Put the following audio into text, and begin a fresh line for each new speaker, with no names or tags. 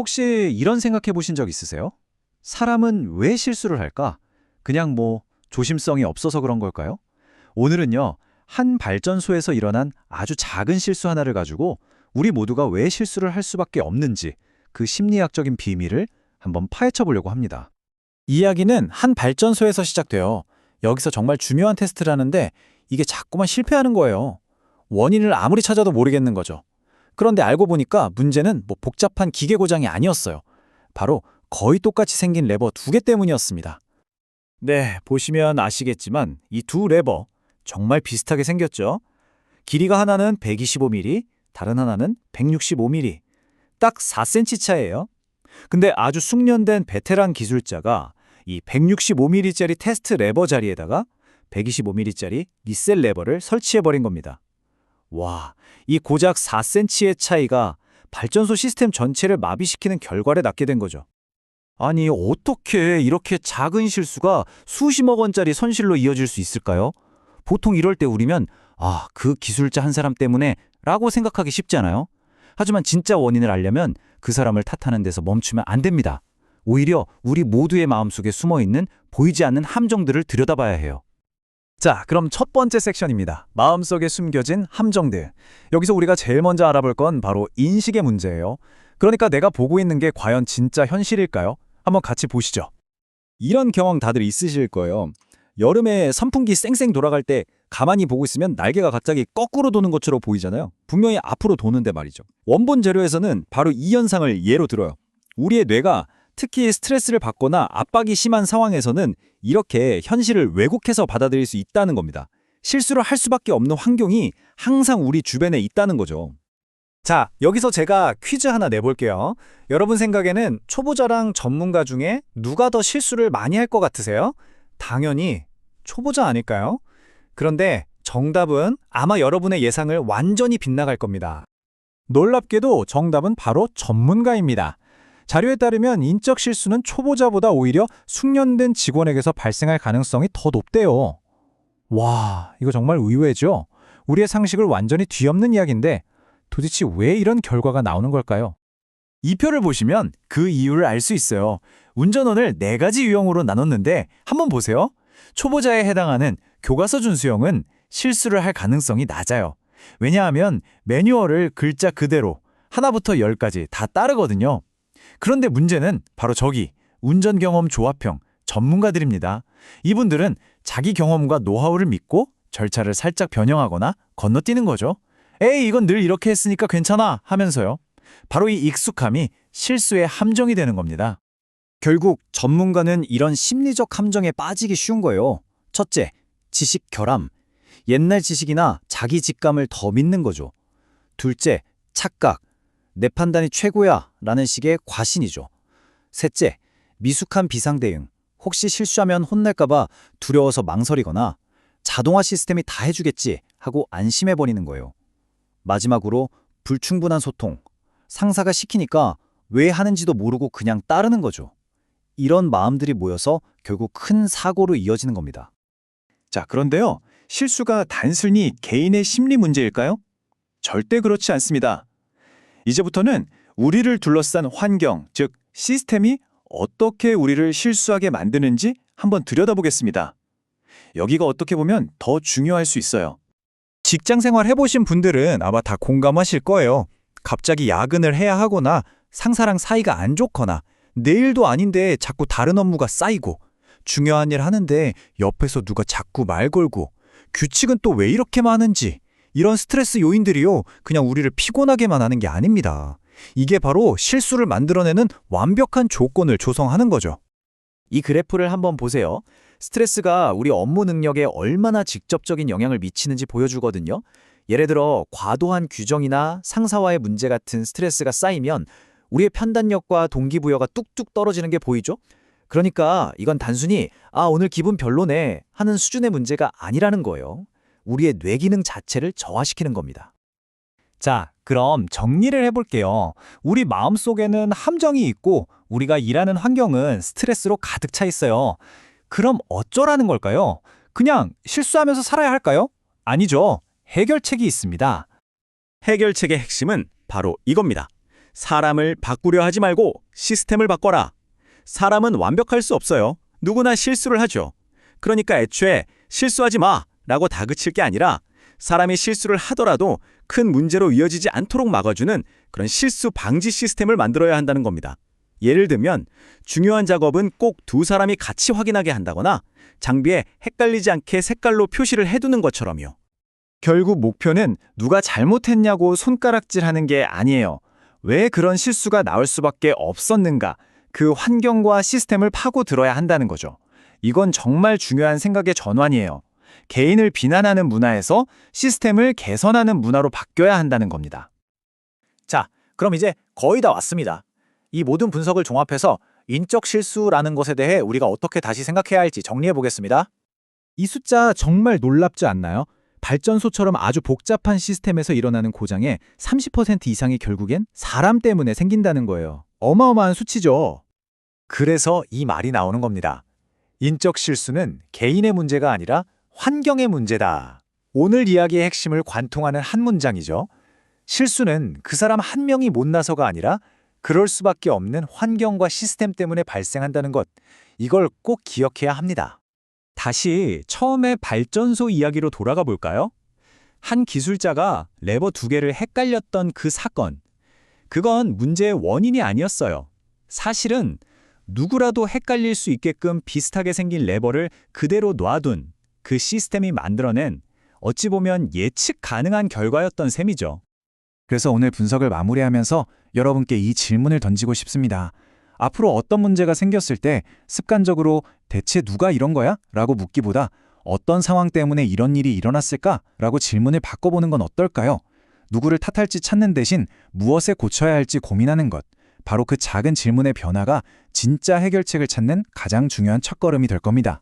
혹시 이런 생각해 보신 적 있으세요? 사람은 왜 실수를 할까? 그냥 조심성이 없어서 그런 걸까요? 오늘은요, 한 발전소에서 일어난 아주 작은 실수 하나를 가지고 우리 모두가 왜 실수를 할 수밖에 없는지 그 심리학적인 비밀을 한번 파헤쳐 보려고 합니다.
이야기는 한 발전소에서 시작돼요. 여기서 정말 중요한 테스트를 하는데 이게 자꾸만 실패하는 거예요. 원인을 아무리 찾아도 모르겠는 거죠. 그런데 알고 보니까 문제는 복잡한 기계 고장이 아니었어요. 바로 거의 똑같이 생긴 레버 두 개 때문이었습니다. 네, 보시면 아시겠지만 이 두 레버 정말 비슷하게 생겼죠? 길이가 하나는 125mm, 다른 하나는 165mm. 딱 4cm 차이예요. 근데 아주 숙련된 베테랑 기술자가 이 165mm짜리 테스트 레버 자리에다가 125mm짜리 리셋 레버를 설치해버린 겁니다. 와, 이 고작 4cm의 차이가 발전소 시스템 전체를 마비시키는 결과를 낳게 된 거죠. 아니, 어떻게 이렇게 작은 실수가 수십억 원짜리 손실로 이어질 수 있을까요? 보통 이럴 때 우리면 그 기술자 한 사람 때문에 라고 생각하기 쉽잖아요. 하지만 진짜 원인을 알려면 그 사람을 탓하는 데서 멈추면 안 됩니다. 오히려 우리 모두의 마음속에 숨어있는 보이지 않는 함정들을 들여다봐야 해요. 자, 그럼 첫 번째 섹션입니다. 마음속에 숨겨진 함정들. 여기서 우리가 제일 먼저 알아볼 건 바로 인식의 문제예요. 그러니까 내가 보고 있는 게 과연 진짜 현실일까요? 한번 같이 보시죠. 이런 경험 다들 있으실 거예요. 여름에 선풍기 쌩쌩 돌아갈 때 가만히 보고 있으면 날개가 갑자기 거꾸로 도는 것처럼 보이잖아요. 분명히 앞으로 도는데 말이죠. 원본 재료에서는 바로 이 현상을 예로 들어요. 우리의 뇌가 특히 스트레스를 받거나 압박이 심한 상황에서는 이렇게 현실을 왜곡해서 받아들일 수 있다는 겁니다. 실수를 할 수밖에 없는 환경이 항상 우리 주변에 있다는 거죠. 자, 여기서 제가 퀴즈 하나 내볼게요. 여러분 생각에는 초보자랑 전문가 중에 누가 더 실수를 많이 할 것 같으세요? 당연히 초보자 아닐까요? 그런데 정답은 아마 여러분의 예상을 완전히 빗나갈 겁니다. 놀랍게도 정답은 바로 전문가입니다. 자료에 따르면 인적 실수는 초보자보다 오히려 숙련된 직원에게서 발생할 가능성이 더 높대요. 와, 이거 정말 의외죠? 우리의 상식을 완전히 뒤엎는 이야기인데 도대체 왜 이런 결과가 나오는 걸까요? 이 표를 보시면 그 이유를 알 수 있어요. 운전원을 4가지 유형으로 나눴는데 한번 보세요. 초보자에 해당하는 교과서 준수형은 실수를 할 가능성이 낮아요. 왜냐하면 매뉴얼을 글자 그대로 하나부터 10까지 다 따르거든요. 그런데 문제는 바로 저기 운전 경험 조합형 전문가들입니다. 이분들은 자기 경험과 노하우를 믿고 절차를 살짝 변형하거나 건너뛰는 거죠. 에이, 이건 늘 이렇게 했으니까 괜찮아 하면서요. 바로 이 익숙함이 실수의 함정이 되는 겁니다. 결국 전문가는 이런 심리적 함정에 빠지기 쉬운 거예요. 첫째, 지식 결함. 옛날 지식이나 자기 직감을 더 믿는 거죠. 둘째, 착각. 내 판단이 최고야 라는 식의 과신이죠. 셋째, 미숙한 비상대응. 혹시 실수하면 혼날까봐 두려워서 망설이거나 자동화 시스템이 다 해주겠지 하고 안심해버리는 거예요. 마지막으로 불충분한 소통. 상사가 시키니까 왜 하는지도 모르고 그냥 따르는 거죠. 이런 마음들이 모여서 결국 큰 사고로 이어지는 겁니다. 자, 그런데요. 실수가 단순히 개인의 심리 문제일까요? 절대 그렇지 않습니다. 이제부터는 우리를 둘러싼 환경, 즉 시스템이 어떻게 우리를 실수하게 만드는지 한번 들여다보겠습니다. 여기가 어떻게 보면 더 중요할 수 있어요. 직장 생활 해보신 분들은 아마 다 공감하실 거예요. 갑자기 야근을 해야 하거나 상사랑 사이가 안 좋거나 내일도 아닌데 자꾸 다른 업무가 쌓이고 중요한 일 하는데 옆에서 누가 자꾸 말 걸고 규칙은 또 왜 이렇게 많은지 이런 스트레스 요인들이요. 그냥 우리를 피곤하게만 하는 게 아닙니다. 이게 바로 실수를 만들어내는 완벽한 조건을 조성하는 거죠. 이 그래프를 한번 보세요. 스트레스가 우리 업무 능력에 얼마나 직접적인 영향을 미치는지 보여주거든요. 예를 들어 과도한 규정이나 상사와의 문제 같은 스트레스가 쌓이면 우리의 판단력과 동기부여가 뚝뚝 떨어지는 게 보이죠? 그러니까 이건 단순히 오늘 기분 별로네 하는 수준의 문제가 아니라는 거예요. 우리의 뇌기능 자체를 저하시키는 겁니다. 자, 그럼 정리를 해볼게요. 우리 마음속에는 함정이 있고 우리가 일하는 환경은 스트레스로 가득 차 있어요. 그럼 어쩌라는 걸까요? 그냥 실수하면서 살아야 할까요? 아니죠. 해결책이 있습니다. 해결책의 핵심은 바로 이겁니다.
사람을 바꾸려 하지 말고 시스템을 바꿔라. 사람은 완벽할 수 없어요. 누구나 실수를 하죠. 그러니까 애초에 실수하지 마 라고 다그칠 게 아니라 사람이 실수를 하더라도 큰 문제로 이어지지 않도록 막아주는 그런 실수 방지 시스템을 만들어야 한다는 겁니다. 예를 들면 중요한 작업은 꼭 두 사람이 같이 확인하게 한다거나 장비에 헷갈리지 않게 색깔로 표시를 해두는 것처럼요.
결국 목표는 누가 잘못했냐고 손가락질하는 게 아니에요. 왜 그런 실수가 나올 수밖에 없었는가? 그 환경과 시스템을 파고들어야 한다는 거죠. 이건 정말 중요한 생각의 전환이에요. 개인을 비난하는 문화에서 시스템을 개선하는 문화로 바뀌어야 한다는 겁니다. 자, 그럼 이제 거의 다 왔습니다. 이 모든 분석을 종합해서 인적 실수라는 것에 대해 우리가 어떻게 다시 생각해야 할지 정리해 보겠습니다.
이 숫자 정말 놀랍지 않나요? 발전소처럼 아주 복잡한 시스템에서 일어나는 고장의 30% 이상이 결국엔 사람 때문에 생긴다는 거예요. 어마어마한 수치죠.
그래서 이 말이 나오는 겁니다. 인적 실수는 개인의 문제가 아니라 환경의 문제다. 오늘 이야기의 핵심을 관통하는 한 문장이죠. 실수는 그 사람 한 명이 못나서가 아니라 그럴 수밖에 없는 환경과 시스템 때문에 발생한다는 것. 이걸 꼭 기억해야 합니다.
다시 처음에 발전소 이야기로 돌아가 볼까요? 한 기술자가 레버 두 개를 헷갈렸던 그 사건. 그건 문제의 원인이 아니었어요. 사실은 누구라도 헷갈릴 수 있게끔 비슷하게 생긴 레버를 그대로 놔둔 그 시스템이 만들어낸 어찌 보면 예측 가능한 결과였던 셈이죠. 그래서 오늘 분석을 마무리하면서 여러분께 이 질문을 던지고 싶습니다. 앞으로 어떤 문제가 생겼을 때 습관적으로 대체 누가 이런 거야? 라고 묻기보다 어떤 상황 때문에 이런 일이 일어났을까? 라고 질문을 바꿔보는 건 어떨까요? 누구를 탓할지 찾는 대신 무엇에 고쳐야 할지 고민하는 것. 바로 그 작은 질문의 변화가 진짜 해결책을 찾는 가장 중요한 첫걸음이 될 겁니다.